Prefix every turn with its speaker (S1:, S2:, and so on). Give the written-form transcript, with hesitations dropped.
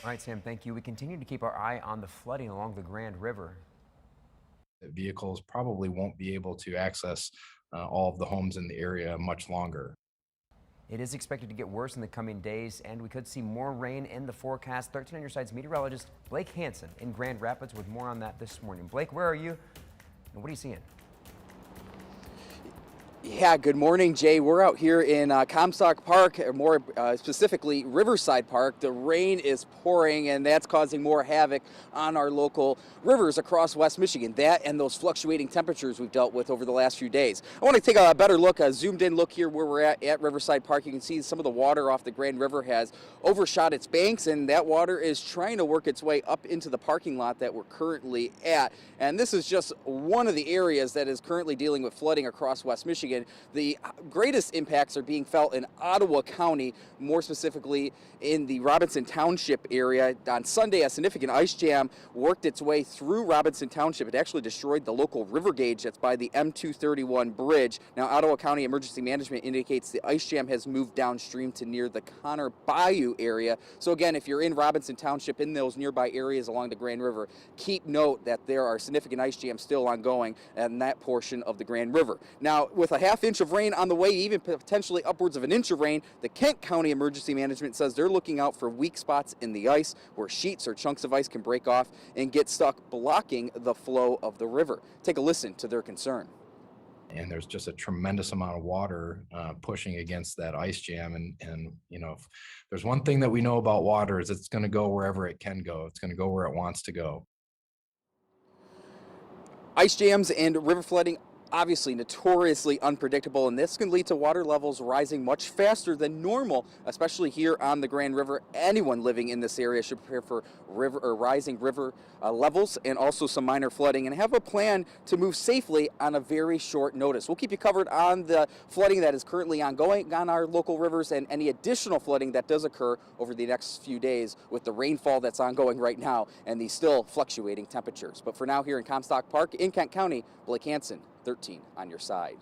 S1: All right, Sam, thank you. We continue to keep our eye on the flooding along the Grand River.
S2: Vehicles probably won't be able to access all of the homes in the area much longer.
S1: It is expected to get worse in the coming days, and we could see more rain in the forecast. 13 on your side's meteorologist Blake Hansen in Grand Rapids with more on that this morning. Blake, where are you, and what are you seeing?
S3: Yeah, good morning, Jay. We're out here in Comstock Park, or more specifically Riverside Park. The rain is pouring, and that's causing more havoc on our local rivers across West Michigan. That and those fluctuating temperatures we've dealt with over the last few days. I want to take a better look, a zoomed-in look here where we're at Riverside Park. You can see some of the water off the Grand River has overshot its banks, and that water is trying to work its way up into the parking lot that we're currently at. And this is just one of the areas that is currently dealing with flooding across West Michigan. The greatest impacts are being felt in Ottawa County, more specifically in the Robinson Township area. On Sunday, a significant ice jam worked its way through Robinson Township. It actually destroyed the local river gauge that's by the M231 bridge. Now, Ottawa County Emergency Management indicates the ice jam has moved downstream to near the Connor Bayou area. So again, if you're in Robinson Township, in those nearby areas along the Grand River, keep note that there are significant ice jams still ongoing in that portion of the Grand River. Now, with a half-inch of rain on the way, even potentially upwards of an inch of rain, the Kent County Emergency Management says they're looking out for weak spots in the ice where sheets or chunks of ice can break off and get stuck, blocking the flow of the river. Take a listen to their concern.
S2: And there's just a tremendous amount of water pushing against that ice jam. And you know, if there's one thing that we know about water is it's going to go wherever it can go. It's going to go where it wants to go.
S3: Ice jams and river flooding, obviously notoriously unpredictable, and this can lead to water levels rising much faster than normal, especially here on the Grand River. Anyone living in this area should prepare for rising river levels and also some minor flooding, and have a plan to move safely on a very short notice. We'll keep you covered on the flooding that is currently ongoing on our local rivers and any additional flooding that does occur over the next few days with the rainfall that's ongoing right now and the still fluctuating temperatures. But for now, here in Comstock Park in Kent County, Blake Hansen, 13 on your side.